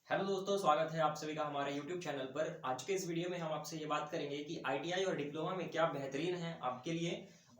Hello दोस्तों, स्वागत है आप सभी का हमारे YouTube चैनल पर। आज के इस वीडियो में हम आपसे ये बात करेंगे कि आईटीआई और डिप्लोमा में क्या बेहतरीन है आपके लिए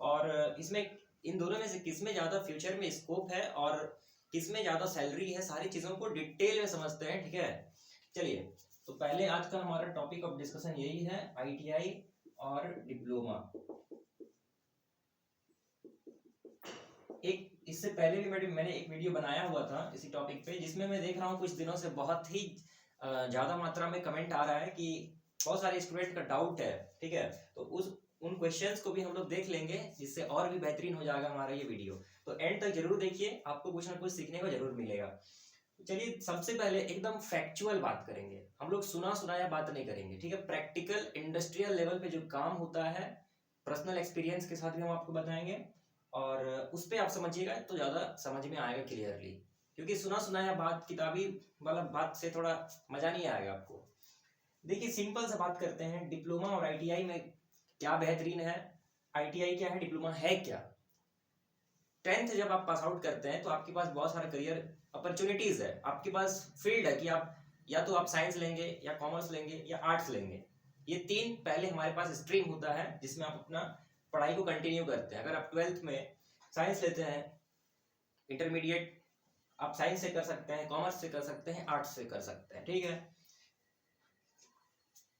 और इसमें इन दोनों में से किस में ज़्यादा फ्यूचर में स्कोप है और किस में ज़्यादा सैलरी है। सारी चीज़ों को डिटेल में समझते हैं, ठीक है। चलिए, तो पहले आज का हमारा टॉपिक ऑफ डिस्कशन यही है, आईटीआई और डिप्लोमा। एक इससे पहले भी मैंने एक वीडियो बनाया हुआ था इसी टॉपिक पे, जिसमें मैं देख रहा हूँ कुछ दिनों से बहुत ही ज़्यादा मात्रा में कमेंट आ रहा है कि बहुत सारे स्टूडेंट का डाउट है, ठीक है। तो उन क्वेश्चंस को भी हम लोग देख लेंगे, जिससे और भी बेहतरीन हो जाएगा हमारा ये वीडियो। तो एंड तक जरूर देखिए, आपको कुछ ना कुछ सीखने को जरूर मिलेगा। चलिए, सबसे पहले एकदम फैक्चुअल बात करेंगे हम लोग, सुना सुनाया बात नहीं करेंगे, ठीक है। प्रैक्टिकल इंडस्ट्रियल लेवल पे जो काम होता है, पर्सनल एक्सपीरियंस के साथ भी हम आपको बताएंगे और उस पर आप समझिएगा तो ज़्यादा समझ में आएगा क्लियरली। क्योंकि सुना सुनाया बात, किताबी वाला बात से थोड़ा मज़ा नहीं आएगा आपको। देखिए, सिंपल सा बात करते हैं, डिप्लोमा और आईटीआई में क्या बेहतरीन है, आईटीआई क्या है, डिप्लोमा है क्या। 10th जब आप पास आउट करते हैं तो आपके पास बहुत सारा करियर अपॉर्चुनिटीज़ है, आपके पास फील्ड है कि आप या तो आप साइंस लेंगे या कॉमर्स लेंगे या आर्ट्स लेंगे। ये तीन पहले हमारे पास स्ट्रीम होता है जिसमें आप अपना पढ़ाई को कंटिन्यू करते हैं। अगर आप 12th में साइंस लेते हैं, इंटरमीडिएट आप साइंस से कर सकते हैं, कॉमर्स से कर सकते हैं, आर्ट्स से कर सकते हैं, ठीक है।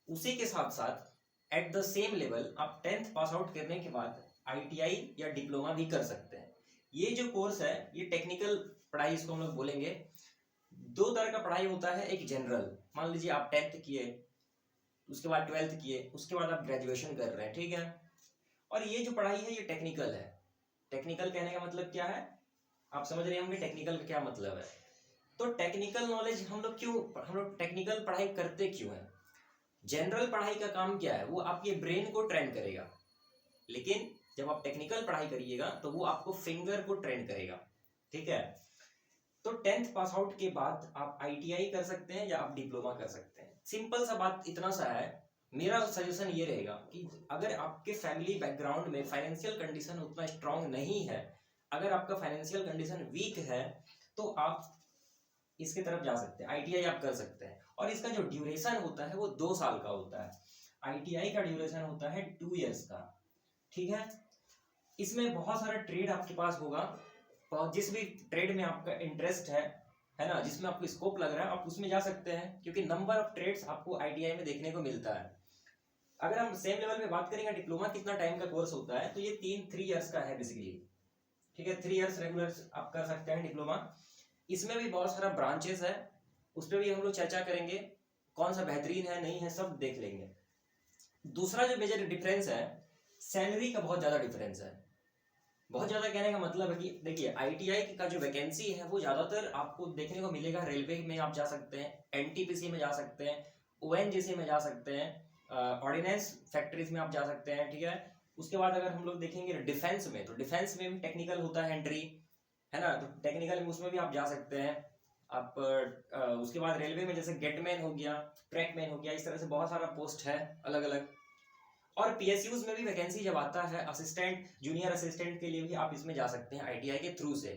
उसी के साथ साथ एट द सेम लेवल आप 10th पास आउट करने के बाद आईटीआई या डिप्लोमा भी कर सकते हैं। ये जो कोर्स है, ये टेक्निकल पढ़ाई इसको हम लोग बोलेंगे। दो तरह का पढ़ाई होता है, एक जनरल, मान लीजिए आप 10th किए, उसके बाद 12th किए, उसके बाद आप ग्रेजुएशन कर रहे हैं, ठीक है। और ये जो पढ़ाई है ये टेक्निकल है। टेक्निकल कहने का मतलब क्या है, आप समझ रहे होंगे टेक्निकल का क्या मतलब है। तो टेक्निकल नॉलेज हम लोग टेक्निकल पढ़ाई करते क्यों है। जनरल पढ़ाई का काम क्या है, वो आपके ब्रेन को ट्रेन करेगा, लेकिन जब आप टेक्निकल पढ़ाई करिएगा तो वो आपको फिंगर को ट्रेन करेगा, ठीक है। तो 10th पास आउट के बाद आप आईटीआई कर सकते हैं या आप डिप्लोमा कर सकते हैं। सिंपल सा बात इतना सा है। मेरा सजेशन ये रहेगा कि अगर आपके फैमिली बैकग्राउंड में फाइनेंशियल कंडीशन उतना स्ट्रांग नहीं है, अगर आपका फाइनेंशियल कंडीशन वीक है, तो आप इसके तरफ जा सकते हैं, आईटीआई आप कर सकते हैं। और इसका जो ड्यूरेशन होता है वो 2 साल का होता है। आईटीआई का ड्यूरेशन होता है 2 इयर्स का, ठीक है। इसमें बहुत सारा ट्रेड आपके पास होगा, और जिस भी ट्रेड में आपका इंटरेस्ट है ना, जिसमें आपको स्कोप लग रहा है, आप उसमें जा सकते हैं, क्योंकि नंबर ऑफ ट्रेड्स आपको आईटीआई में देखने को मिलता है। अगर हम सेम लेवल में बात करेंगे, डिप्लोमा कितना टाइम का कोर्स होता है, तो ये 3 इयर्स का है बेसिकली, ठीक है। 3 इयर्स रेगुलर आप कर सकते हैं डिप्लोमा। इसमें भी बहुत सारा ब्रांचेस है, उस पर भी हम लोग चर्चा करेंगे, कौन सा बेहतरीन है नहीं है सब देख लेंगे। दूसरा जो मेजर डिफरेंस है, सैलरी का बहुत ज़्यादा डिफरेंस है। बहुत ज़्यादा कहने का मतलब है कि देखिए, आईटीआई का जो वैकेंसी है वो ज़्यादातर आपको देखने को मिलेगा, रेलवे में आप जा सकते हैं, एनटीपीसी में जा सकते हैं, ओएनजीसी में जा सकते हैं, ऑर्डिनेंस फैक्ट्रीज में आप जा सकते हैं, ठीक है। उसके बाद अगर हम लोग देखेंगे डिफेंस में, तो डिफेंस में भी टेक्निकल होता है एंट्री, है ना, तो टेक्निकल में उसमें भी आप जा सकते हैं। आप उसके बाद रेलवे में जैसे गेटमैन हो गया, ट्रैकमैन हो गया, इस तरह से बहुत सारा पोस्ट है अलग अलग। और पीएसयूज में भी वैकेंसी जब आता है असिस्टेंट, जूनियर असिस्टेंट के लिए भी आप इसमें जा सकते हैं आईटीआई के थ्रू से,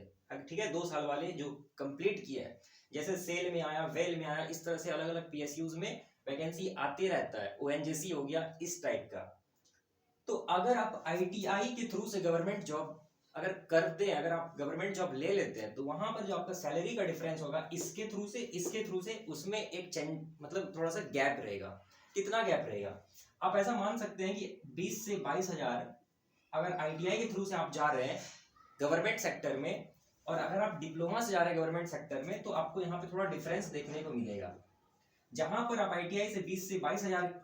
ठीक है। 2 साल वाले जो कंप्लीट किए हैं, जैसे सेल में आया, वेल में आया, इस तरह से अलग अलग पीएसयूज में वैकेंसी आते रहता है, ओएनजीसी हो गया, इस टाइप का। तो अगर आप आईटीआई के थ्रू से गवर्नमेंट जॉब अगर करते हैं, अगर आप गवर्नमेंट जॉब ले लेते हैं, तो वहां पर जो आपका सैलरी का डिफरेंस होगा, इसके थ्रू से उसमें एक चेंज, मतलब थोड़ा सा गैप रहेगा। कितना गैप रहेगा, आप ऐसा मान सकते हैं कि 20 से 22 हजार अगर आईटीआई के थ्रू से आप जा रहे हैं गवर्नमेंट सेक्टर में, और अगर आप डिप्लोमा से जा रहे हैं गवर्नमेंट सेक्टर में, तो आपको यहाँ पे थोड़ा डिफरेंस देखने को मिलेगा। जहां पर आप आईटीआई से 20 से 22 हजार,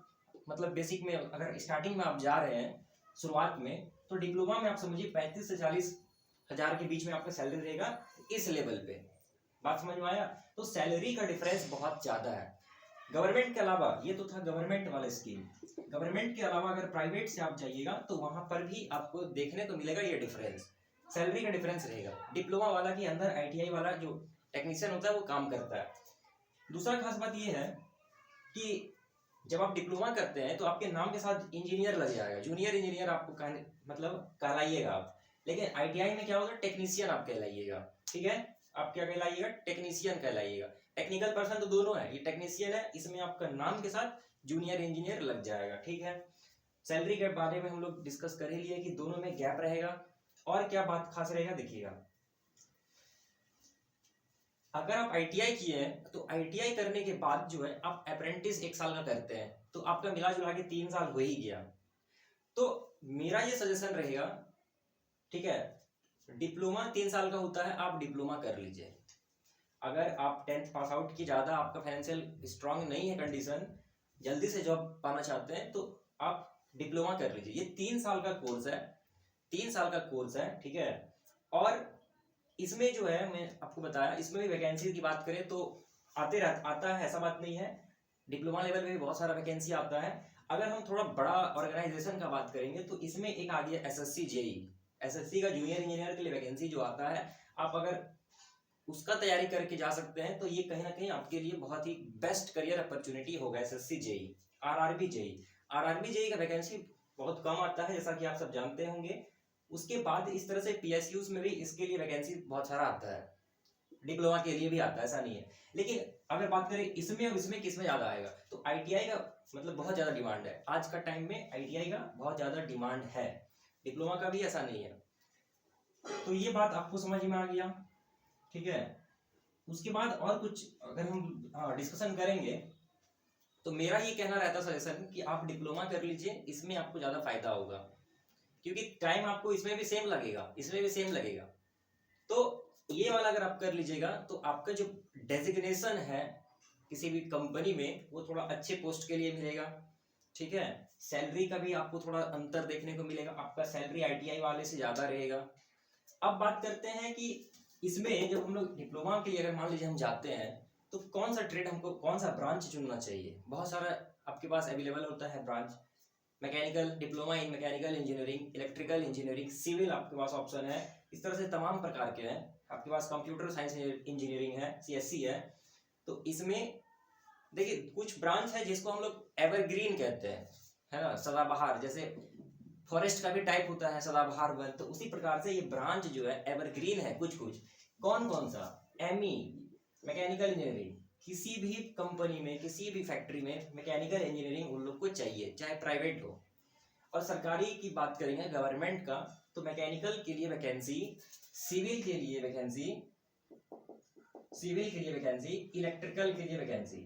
मतलब बेसिक में अगर स्टार्टिंग में आप जा रहे हैं शुरुआत में, तो डिप्लोमा में आप समझिए 35 से 40 हजार के बीच में आपका सैलरी रहेगा इस लेवल पे। बात समझ में आया। तो सैलरी का डिफरेंस बहुत ज्यादा है। गवर्नमेंट के अलावा, ये तो था गवर्नमेंट वाला स्कीम, गवर्नमेंट के अलावा अगर प्राइवेट से आप जाइएगा तो वहां पर भी आपको देखने को मिलेगा ये डिफरेंस, सैलरी का डिफरेंस रहेगा। डिप्लोमा वाला के अंदर आईटीआई वाला जो टेक्नीशियन होता है वो काम करता है। दूसरा खास बात ये है कि जब आप डिप्लोमा करते हैं तो आपके नाम के साथ इंजीनियर लग जाएगा, जूनियर इंजीनियर आपको मतलब कहलाइएगा आप। लेकिन आईटीआई में क्या होगा, टेक्नीशियन आप कहलाइएगा, ठीक है। आप क्या कहलाइएगा, टेक्नीशियन कहलाइएगा। टेक्निकल पर्सन तो दोनों है, ये टेक्नीशियन है, इसमें आपका नाम के साथ जूनियर इंजीनियर लग जाएगा। ठीक है, सैलरी के बारे में हम लोग डिस्कस कर ही लिए कि दोनों में गैप रहेगा। और क्या बात खास रहेगा देखिएगा, अगर आप आईटीआई किए हैं तो आईटीआई करने के बाद जो है आप अप्रेंटिस 1 साल का करते हैं, तो आपका मिला जुला के 3 साल हो ही गया। तो मेरा ये सजेशन रहेगा, ठीक है, डिप्लोमा 3 साल का होता है, आप डिप्लोमा कर लीजिए। अगर आप 10th पास आउट की, ज़्यादा आपका फाइनेंशियल स्ट्रांग नहीं है कंडीशन, जल्दी से जॉब पाना चाहते हैं, तो आप डिप्लोमा कर लीजिए। ये 3 साल का कोर्स है, 3 साल का कोर्स है, ठीक है। और इसमें जो है मैं आपको बताया, इसमें भी वैकेंसी की बात करें तो आता है, ऐसा बात नहीं है, डिप्लोमा लेवल में भी बहुत सारा वैकेंसी आता है। अगर हम थोड़ा बड़ा ऑर्गेनाइजेशन का बात करेंगे तो इसमें एक आ गया एसएससी जेई, एसएससी का जूनियर इंजीनियर के लिए वैकेंसी जो आता है, आप अगर उसका तैयारी करके जा सकते हैं तो ये कहीं ना कहीं आपके लिए बहुत ही बेस्ट करियर अपॉर्चुनिटी होगा। SSC JE, RRB JE, RRB JE का वैकेंसी बहुत कम आता है, जैसा कि आप सब जानते होंगे। उसके बाद इस तरह से पीएसयूज में भी इसके लिए वैकेंसी बहुत सारा आता है, डिप्लोमा के लिए भी आता है, ऐसा नहीं है। लेकिन अगर बात करें इसमें और इसमें किसमें ज्यादा आएगा, तो आईटीआई का मतलब बहुत ज्यादा डिमांड है आज का टाइम में, आईटीआई का बहुत ज्यादा डिमांड है, डिप्लोमा का भी ऐसा नहीं है। तो ये बात आपको समझ में आ गया, ठीक है। उसके बाद और कुछ अगर हम डिस्कशन करेंगे तो मेरा ये कहना रहता सजेशन कि आप डिप्लोमा कर लीजिए, इसमें आपको ज्यादा फायदा होगा, क्योंकि टाइम आपको इसमें भी सेम लगेगा, इसमें भी सेम लगेगा। तो ये वाला अगर आप कर लीजिएगा तो आपका जो डेजिग्नेशन है किसी भी कंपनी में वो थोड़ा अच्छे पोस्ट के लिए मिलेगा, ठीक है। सैलरी का भी आपको थोड़ा अंतर देखने को मिलेगा, आपका सैलरी आईटीआई वाले से ज्यादा रहेगा। अब बात करते हैं कि इसमें जब हम लोग डिप्लोमा के लिए अगर मान लीजिए हम जाते हैं तो कौन सा ट्रेड हमको, कौन सा ब्रांच चुनना चाहिए। बहुत सारा आपके पास अवेलेबल होता है branch, mechanical, diploma in mechanical engineering, electrical engineering, civil आपके पास ऑप्शन है, इस तरह से तमाम प्रकार के हैं। आपके पास कंप्यूटर साइंस इंजीनियरिंग है, सीएससी है। तो इसमें देखिए कुछ ब्रांच है जिसको हम लोग एवरग्रीन कहते हैं, है ना, सदाबहार, जैसे फॉरेस्ट का भी टाइप होता है सदाबहार वन, तो उसी प्रकार से ये ब्रांच जो है एवरग्रीन है कुछ कुछ। कौन कौन सा, एमई मैकेनिकल इंजीनियरिंग, किसी भी कंपनी में किसी भी फैक्ट्री में मैकेनिकल इंजीनियरिंग उन लोग को चाहिए, चाहे प्राइवेट हो। और सरकारी की बात करेंगे गवर्नमेंट का, तो मैकेनिकल के लिए वैकेंसी, सिविल के लिए वैकेंसी, इलेक्ट्रिकल के लिए वैकेंसी,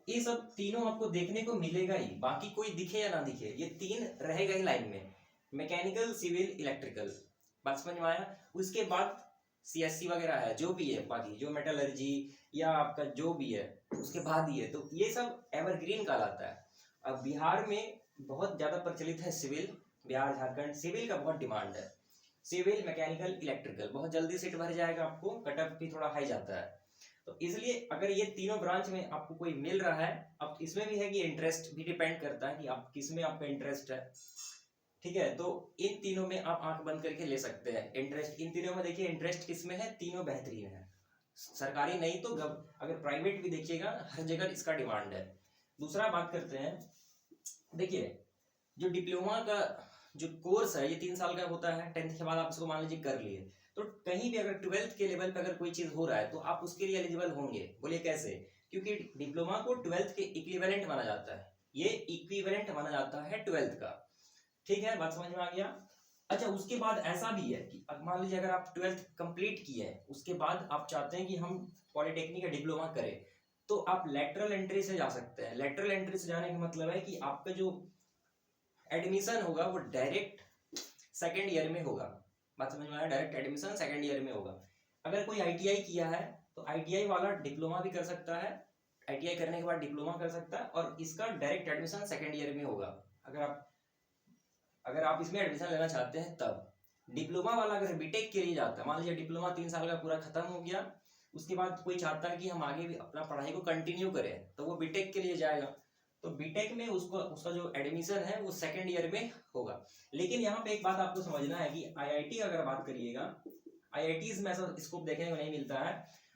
ये सब तीनों आपको देखने को मिलेगा ही, बाकी कोई दिखे या ना दिखे, ये 3 रहेगा ही लाइन में, मैकेनिकल, सिविल, इलेक्ट्रिकल। बात समझ में आया। उसके बाद सीएससी वगैरह है, जो भी है बाकी, जो मेटलर्जी या आपका जो भी है, उसके बाद ही है। तो ये सब एवरग्रीन कहलाता है। अब बिहार में बहुत ज्यादा प्रचलित है सिविल, बिहार झारखंड सिविल का बहुत डिमांड है, सिविल, मैकेनिकल, इलेक्ट्रिकल, बहुत जल्दी सीट भर जाएगा, आपको कटअप भी थोड़ा हाई जाता है। तो इसलिए अगर ये तीनों ब्रांच में आपको कोई मिल रहा है, अब इसमें भी है कि इंटरेस्ट भी डिपेंड करता है कि आप किस में आपका इंटरेस्ट है, ठीक है। तो इन तीनों में आप आंख बंद करके ले सकते हैं इंटरेस्ट, इन तीनों में देखिए इंटरेस्ट किस में है, तीनों बेहतरीन है, सरकारी नहीं तो अगर प्राइवेट भी देखिएगा हर जगह इसका डिमांड है। दूसरा बात करते हैं, देखिए जो डिप्लोमा का जो कोर्स है ये 3 साल का होता है, 10th के बाद आप इसको मान लीजिए कर लिए, तो कहीं भी अगर 12th के लेवल पे अगर कोई चीज हो रहा है तो आप उसके लिए एलिजिबल होंगे। बोलिए कैसे, क्योंकि डिप्लोमा को 12th के इक्विवेलेंट माना जाता है, ये इक्विवेलेंट माना जाता है 12th का, ठीक है, बात समझ में आ गया। अच्छा उसके बाद ऐसा भी है कि मान लीजिए अगर आप 12th कंप्लीट किए हैं, उसके बाद आप चाहते हैं कि हम पॉलिटेक्निक का डिप्लोमा करें, तो आप लेटरल एंट्री से जा सकते हैं। लेटरल एंट्री से जाने का मतलब है कि आपका जो एडमिशन होगा वो डायरेक्ट सेकेंड ईयर में होगा, बात समझ में आया, डायरेक्ट एडमिशन सेकेंड ईयर में होगा। अगर कोई आईटीआई किया है तो आईटीआई वाला डिप्लोमा भी कर सकता है, आईटीआई करने के बाद डिप्लोमा कर सकता है, और इसका डायरेक्ट एडमिशन सेकेंड ईयर में होगा। अगर आप इसमें एडमिशन लेना चाहते हैं तब। डिप्लोमा वाला अगर बीटेक के लिए जाता है, मान लीजिए डिप्लोमा 3 साल का पूरा खत्म हो गया, उसके बाद कोई चाहता है कि हम आगे भी अपना पढ़ाई को कंटिन्यू करें, तो वो बीटेक के लिए जाएगा। तो बीटेक में उसका जो एडमिशन है वो सेकेंड ईयर में होगा। लेकिन यहाँ पे एक बात आपको समझना है कि आईआईटी अगर बात करिएगा, आईआईटीज में ऐसा स्कोप देखने को नहीं मिलता है,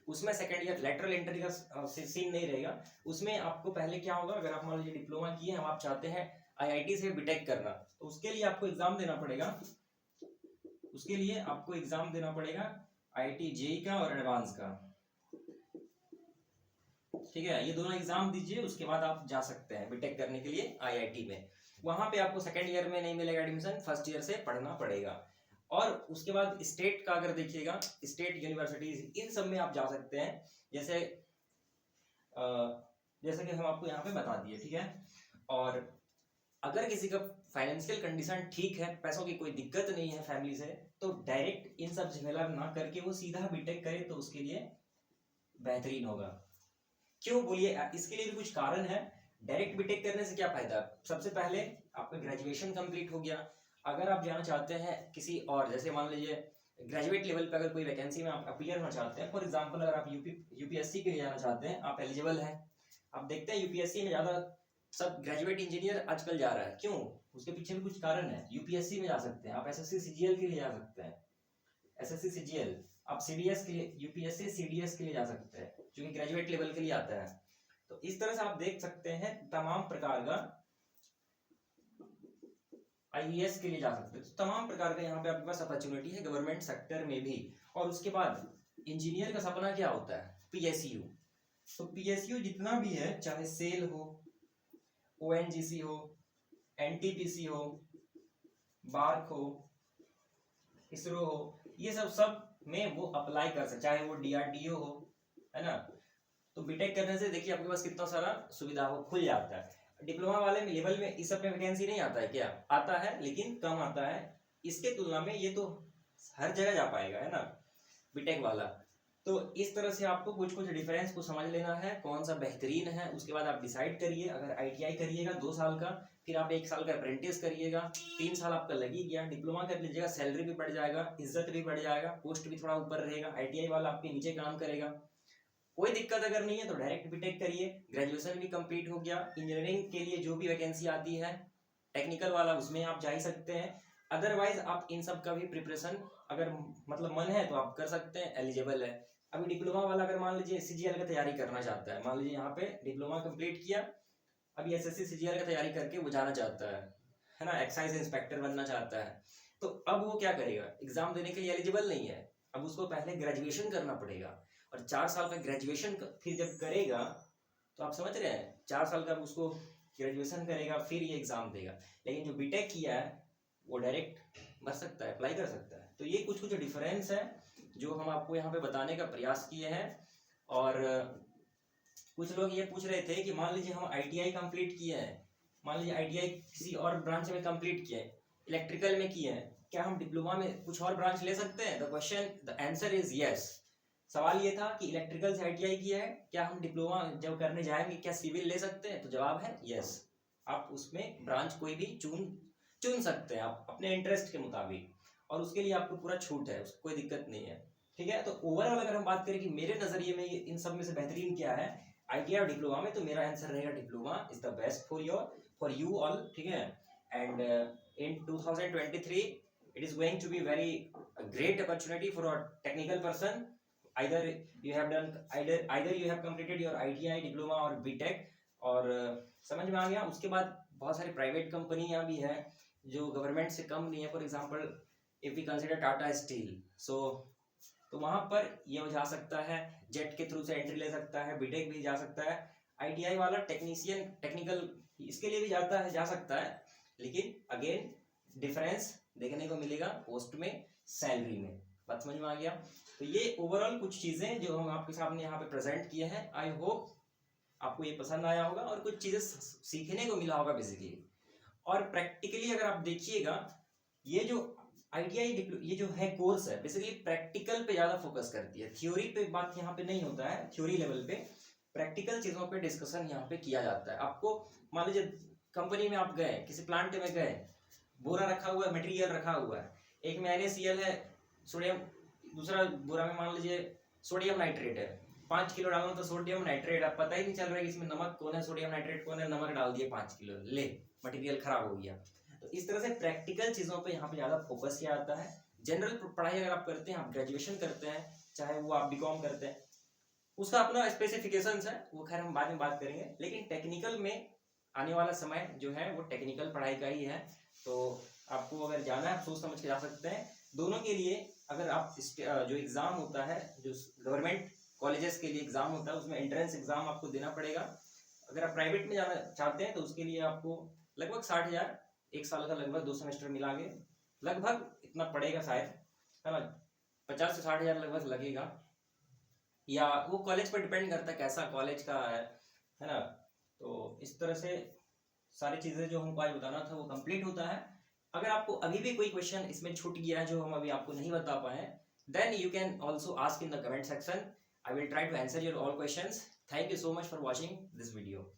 उसमें सेकेंड ईयर लेटरल एंट्री का सीन नहीं रहेगा। उसमें आपको पहले क्या होगा, अगर आप मान लीजिए डिप्लोमा किए हैं, आप चाहते हैं आईआईटी से बीटेक करना, तो उसके लिए आपको एग्जाम देना पड़ेगा, आईआईटी जेई का और एडवांस का। ठीक है, ये दोनों एग्जाम दीजिए, उसके बाद आप जा सकते हैं बीटेक करने के लिए आईआईटी में। वहां पे आपको सेकेंड ईयर में नहीं मिलेगा एडमिशन, फर्स्ट ईयर से पढ़ना पड़ेगा। और उसके बाद स्टेट का अगर देखिएगा, स्टेट यूनिवर्सिटीज इन सब में आप जा सकते हैं, जैसे जैसे कि हम आपको यहाँ पे बता दिए, ठीक है। और अगर किसी का फाइनेंशियल कंडीशन ठीक है, पैसों की कोई दिक्कत नहीं है फैमिली से, तो डायरेक्ट इन सब झमेला ना करके वो सीधा बीटेक करे तो उसके लिए बेहतरीन होगा। क्यों बोलिए, इसके लिए भी कुछ कारण है। डायरेक्ट बीटेक करने से क्या फायदा, सबसे पहले आपका ग्रेजुएशन कंप्लीट हो गया। अगर आप जाना चाहते हैं किसी और, जैसे मान लीजिए ग्रेजुएट लेवल पे अगर कोई वैकेंसी में आप अपियर होना चाहते हैं, फॉर एग्जांपल अगर आप यूपीएससी के लिए जाना चाहते हैं, आप एलिजिबल हैं। आप देखते हैं यूपीएससी में ज्यादा सब ग्रेजुएट इंजीनियर आजकल जा रहा है, क्यों, उसके पीछे भी कुछ कारण है। यूपीएससी में जा सकते हैं आप, एसएससी सीजीएल के लिए जा सकते हैं, एसएससी सीजीएल, आप सीडीएस के लिए, यूपीएससी सीडीएस के लिए जा सकते हैं, जो कि ग्रेजुएट लेवल के लिए आता है। तो इस तरह से आप देख सकते हैं तमाम प्रकार का, आईएएस के लिए जा सकते हैं, तो तमाम प्रकार का यहाँ पे आपके पास अपॉर्चुनिटी है गवर्नमेंट सेक्टर में भी। और उसके बाद इंजीनियर का सपना क्या होता है, पीएसयू। तो पीएसयू जितना भी है, चाहे सेल हो, ओएनजीसी हो, एनटीपीसी हो, बार्क हो, इसरो हो, ये सब में वो अप्लाई कर सकते, चाहे वो डीआरडीओ हो, है ना। तो बीटेक करने से देखिए आपके पास कितना सारा सुविधा हो खुल जाता है। डिप्लोमा वाले में लेवल में इस सब में वैकेंसी नहीं आता है क्या, आता है लेकिन कम आता है, इसके तुलना में ये तो हर जगह जा पाएगा, है ना, बीटेक वाला। तो इस तरह से आपको कुछ कुछ डिफरेंस को समझ लेना है, कौन सा बेहतरीन है। उसके बाद आप डिसाइड करिए, अगर आईटीआई करिएगा 2 साल का, फिर आप 1 साल का अप्रेंटिस करिएगा, 3 साल आपका लग ही गया। डिप्लोमा कर लीजिएगा, सैलरी भी बढ़ जाएगा, इज्जत भी बढ़ जाएगा, पोस्ट भी थोड़ा ऊपर रहेगा, आईटीआई वाला आपके नीचे काम करेगा। कोई दिक्कत अगर नहीं है तो डायरेक्ट बीटेक करिए, ग्रेजुएशन भी कंप्लीट हो गया। इंजीनियरिंग के लिए जो भी वैकेंसी आती है टेक्निकल वाला, उसमें आप जा ही सकते हैं। अदरवाइज आप इन सब का भी प्रिपरेशन अगर मतलब मन है तो आप कर सकते हैं, एलिजिबल है। अभी डिप्लोमा वाला अगर मान लीजिए सीजीएल का तैयारी करना चाहता है, मान लीजिए यहाँ पे डिप्लोमा कंप्लीट किया, अभी एसएससी सीजीएल का तैयारी करके वो जाना चाहता है ना, एक्साइज इंस्पेक्टर बनना चाहता है, तो अब वो क्या करेगा, एग्जाम देने के लिए एलिजिबल नहीं है, अब उसको पहले ग्रेजुएशन करना पड़ेगा। और 4 साल का ग्रेजुएशन फिर जब करेगा, तो आप समझ रहे हैं 4 साल का उसको ग्रेजुएशन करेगा, फिर ये एग्जाम देगा। लेकिन जो बीटेक किया है वो डायरेक्ट भर सकता है, अप्लाई कर सकता है। तो ये कुछ कुछ डिफरेंस है जो हम आपको यहाँ पे बताने का प्रयास किए हैं। और कुछ लोग ये पूछ रहे थे कि मान लीजिए हम आईटीआई कंप्लीट किए हैं, मान लीजिए आईटीआई किसी और ब्रांच में कंप्लीट किए हैं, इलेक्ट्रिकल में किए हैं, क्या हम डिप्लोमा में कुछ और ब्रांच ले सकते हैं? The answer is yes. सवाल ये था कि इलेक्ट्रिकल से आईटीआई किया है, क्या हम डिप्लोमा जब करने जाएंगे क्या सिविल ले सकते हैं? तो जवाब है यस, आप उसमें ब्रांच कोई भी चुन सकते हैं आप अपने इंटरेस्ट के मुताबिक, और उसके लिए आपको पूरा छूट है, उसको कोई दिक्कत नहीं है, ठीक है। तो ओवरऑल अगर हम बात करें कि मेरे नजरिए में इन सब में से बेहतरीन क्या है, आईटीआई और डिप्लोमा में, तो मेरा आंसर रहेगा diploma is the best for you all, ठीक है। And in 2023 it is going to be very a great opportunity for a technical person. Either you have completed your ITI diploma or BTech, और समझ में आ गया। उसके बाद बहुत सारी प्राइवेट कंपनियां भी है जो गवर्नमेंट से कम नहीं है, for example if we consider Tata Steel, so तो वहां पर ये जा सकता है, जेट के थ्रू से एंट्री ले सकता है, बीटेक भी जा सकता है। आईटीआई वाला टेक्निकल इसके लिए भी जा सकता है, लेकिन अगेन डिफरेंस देखने को मिलेगा पोस्ट में, सैलरी में। बात समझ में आ गया? तो ये ओवरऑल कुछ चीजें जो हम आपके सामने यहाँ पे प्रेजेंट किए हैं, आई होप आपको ये पसंद आया होगा और कुछ चीजें सीखने को मिला होगा बेसिकली। और प्रैक्टिकली अगर आप देखिएगा, ये जो आईटीआई ये जो है कोर्स है, बेसिकली प्रैक्टिकल पे ज्यादा फोकस करती है, थ्योरी पे बात यहाँ पे नहीं होता है। थ्योरी लेवल पे प्रैक्टिकल चीजों पे डिस्कशन यहाँ पे किया जाता है। आपको मान लीजिए कंपनी में आप गए, किसी प्लांट में गए, बोरा रखा हुआ है, मटेरियल रखा हुआ है, एक में NaCl है, सोडियम, दूसरा बोरा में मान लीजिए सोडियम नाइट्रेट है, 5 किलो डालना तो सोडियम नाइट्रेट, अब पता ही नहीं चल रहा है कि इसमें नमक कौन है, सोडियम नाइट्रेट कौन है, नमक डाल दिए 5 किलो, ले मटेरियल खराब हो गया। तो इस तरह से प्रैक्टिकल चीजों पे यहाँ पे ज्यादा फोकस किया जाता है। जनरल पढ़ाई अगर आप करते हैं, आप ग्रेजुएशन करते हैं, चाहे वो आप बीकॉम करते हैं, उसका अपना स्पेसिफिकेशंस है, वो खैर हम बाद में बात करेंगे। लेकिन टेक्निकल में आने वाला समय जो है वो टेक्निकल पढ़ाई का ही है। तो आपको अगर जाना है, आप सोच समझ के जा सकते हैं। दोनों के लिए अगर आप जो एग्जाम होता है, जो गवर्नमेंट कॉलेजेस के लिए एग्जाम होता है, उसमें एंट्रेंस एग्जाम आपको देना पड़ेगा। अगर आप प्राइवेट में जाना चाहते हैं तो उसके लिए आपको लगभग 60,000 एक साल का, लगभग 2 सेमेस्टर मिला के लगभग इतना पड़ेगा शायद, है ना, 50 से 60,000 लगभग लगेगा, या वो कॉलेज पर डिपेंड करता है कैसा कॉलेज का है ना। तो इस तरह से सारी चीज़ें जो हमको आज बताना था वो कंप्लीट होता है। अगर आपको अभी भी कोई क्वेश्चन इसमें छूट गया है जो हम अभी आपको नहीं बता पाए, then you can also ask in the comment section. I will try to answer your all questions. Thank you so much for watching this video.